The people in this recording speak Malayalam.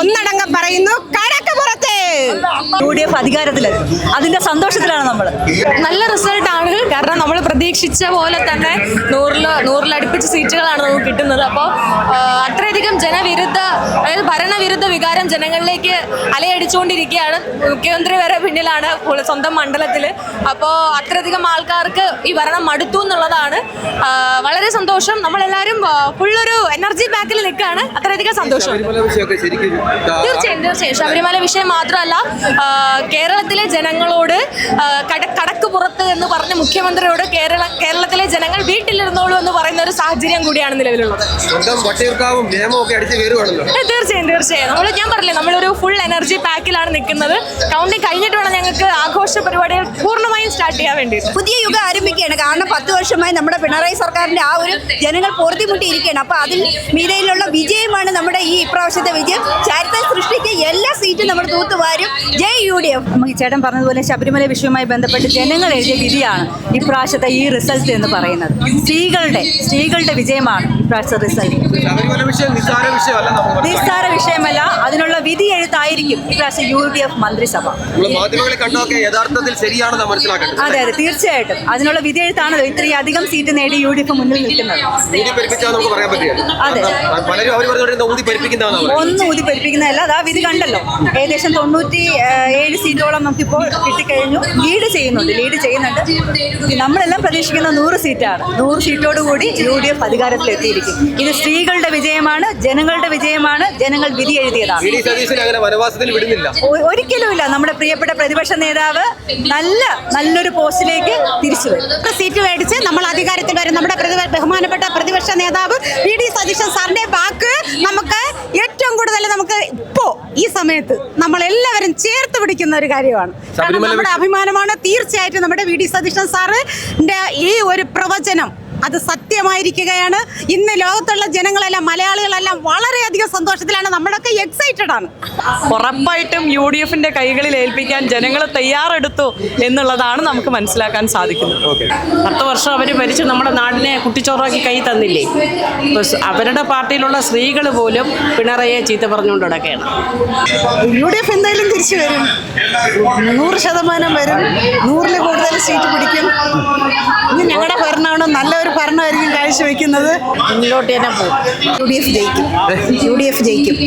ഒന്നടങ്കം പറയുന്നു കടക്ക് പുറത്ത്. UDF അധികാരത്തിലെത്തി, അതിന്റെ സന്തോഷത്തിലാണ് നമ്മൾ. നല്ല റിസൾട്ടാണ്. കാരണം നമ്മൾ പ്രതീക്ഷിച്ച പോലെ തന്നെ നൂറിലടുപ്പിച്ച് സീറ്റുകളാണ് നമുക്ക് കിട്ടുന്നത്. അപ്പോൾ അത്രയധികം ജനവിരുദ്ധ, അതായത് ഭരണവിരുദ്ധ വികാരം ജനങ്ങളിലേക്ക് അലയടിച്ചുകൊണ്ടിരിക്കുകയാണ്. മുഖ്യമന്ത്രി വരെ പിന്നിലാണ് സ്വന്തം മണ്ഡലത്തിൽ. അപ്പോൾ അത്രയധികം ആൾക്കാർക്ക് ഈ ഭരണം മടുത്തു എന്നുള്ളതാണ്. വളരെ സന്തോഷം. നമ്മളെല്ലാവരും ഫുള്ളൊരു എനർജി ബാക്കിൽ നിൽക്കുകയാണ്. അത്രയധികം സന്തോഷം. തീർച്ചയായും ശബരിമല വിഷയം മാത്രമല്ല, കേരളത്തിലെ ജനങ്ങളോട് കടക്ക് പുറത്ത് എന്ന് പറഞ്ഞ മുഖ്യമന്ത്രിയോട് കേരളത്തിലെ ജനങ്ങൾ വീട്ടിലിരുന്നോളൂ എന്ന് പറയുന്ന ഒരു സാഹചര്യം കൂടിയാണ് നിലവിലുള്ളത്. തീർച്ചയായും ഞാൻ പറഞ്ഞില്ലേ, നമ്മളൊരു ഫുൾ എനർജി പാക്കിലാണ് നിൽക്കുന്നത്. കൗണ്ടിങ് കഴിഞ്ഞിട്ട് വേണം ഞങ്ങൾക്ക് ആഘോഷ പരിപാടികൾ പൂർണ്ണമായും സ്റ്റാർട്ട് ചെയ്യാൻ വേണ്ടി. പുതിയ യുഗം ആരംഭിക്കുകയാണ്. കാരണം 10 വർഷമായി നമ്മുടെ പിണറായി സർക്കാരിന്റെ ആ ഒരു ജനങ്ങൾ പൊറുതിമുട്ടിയിരിക്കുകയാണ്. അപ്പൊ അതിൽ മീതയിലുള്ള വിജയമാണ് നമ്മുടെ ഈ ഇപ്രാവശ്യത്തെ വിജയം. ചരിത്രം സൃഷ്ടിച്ച് എല്ലാ സീറ്റും നമ്മൾ തൂത്തുവാരും. ജയ് UDF. നമുക്ക് ചേട്ടൻ പറഞ്ഞതുപോലെ ശബരിമല വിഷയവുമായി ബന്ധപ്പെട്ട് ജനങ്ങൾ എഴുതിയ വിധിയാണ് ഇപ്രാവശ്യത്തെ ഈ റിസൾട്ട് എന്ന് പറയുന്നത്. സ്ത്രീകളുടെ വിജയമാണ് ഇപ്രാവശ്യത്തെ റിസൾട്ട്. നിസ്സാര വിഷയമല്ല, അതിനുള്ള വിധി എഴുത്തായിരിക്കും ഇപ്രാവശ്യം UDF മന്ത്രിസഭ. അതെ, തീർച്ചയായിട്ടും അതിനുള്ള വിധി എഴുത്താണല്ലോ ഇത്രയും അധികം സീറ്റ് നേടി UDF മുന്നിൽ നിൽക്കുന്നത്. അതെ, ഒന്നും ഊതി പരിപ്പിക്കുന്നതല്ല. അത് ആ വിധി കണ്ടല്ലോ. ഏകദേശം 97 സീറ്റോളം നമുക്കിപ്പോൾ കിട്ടിക്കഴിഞ്ഞു. ലീഡ് ചെയ്യുന്നുണ്ട്. നമ്മളെല്ലാം പ്രതീക്ഷിക്കുന്ന 100 സീറ്റാണ്. 100 സീറ്റോടുകൂടി UDF അധികാരത്തിലെത്തിയിരിക്കും. ഇത് സ്ത്രീകളുടെ വിജയമാണ്, ജനങ്ങളുടെ വിജയമാണ്. ജനങ്ങൾ വിധി എഴുതിയതാണ്. ഒരിക്കലുമില്ല. നമ്മുടെ പ്രിയപ്പെട്ട പ്രതിപക്ഷ നേതാവ് നല്ലൊരു പോസ്റ്റിലേക്ക് തിരിച്ചു വരും. സീറ്റ് മേടിച്ച് നമ്മൾ അധികാരത്തിൽ വരും. നമ്മുടെ ബഹുമാനപ്പെട്ട പ്രതിപക്ഷ നേതാവ് VD സതീശൻ സാറിന്റെ വാക്ക് നമുക്ക് ഏറ്റവും കൂടുതൽ നമുക്ക് ഇപ്പോ ഈ സമയത്ത് നമ്മളെല്ലാവരും ചേർത്ത് പിടിക്കുന്ന ഒരു കാര്യമാണ്. നമ്മുടെ അഭിമാനമാണ്. തീർച്ചയായിട്ടും നമ്മുടെ VD സതീശൻ സാറിന്റെ ഈ ഒരു പ്രവചനം അത് സത്യമായിരിക്കുകയാണ്. ഇന്ന് ലോകത്തുള്ള ജനങ്ങളെല്ലാം, മലയാളികളെല്ലാം വളരെയധികം സന്തോഷത്തിലാണ്. നമ്മളൊക്കെ എക്സൈറ്റഡ് ആണ്. ഉറപ്പായിട്ടും UDFന്റെ കൈകളിൽ ഏൽപ്പിക്കാൻ ജനങ്ങൾ തയ്യാറെടുത്തു എന്നുള്ളതാണ് നമുക്ക് മനസ്സിലാക്കാൻ സാധിക്കുന്നത്. 10 വർഷം അവർ ഭരിച്ച് നമ്മുടെ നാടിനെ കുട്ടിച്ചോറാക്കി കൈ തന്നില്ലേ? അവരുടെ പാർട്ടിയിലുള്ള സ്ത്രീകൾ പോലും പിണറായിയെ ചീത്ത പറഞ്ഞുകൊണ്ട് നടക്കുകയാണ്. UDF എന്തായാലും തിരിച്ചു വരും. 100% വരും. 100-ൽ കൂടുതൽ സീറ്റ് പിടിക്കും. ഇനി ഞങ്ങളുടെ ഭരണമാണ്, നല്ലൊരു ഭരണമായിരിക്കും കാഴ്ചവെക്കുന്നത്. മുന്നിലോട്ട് തന്നെ പോകും. UDF ജയിക്കും.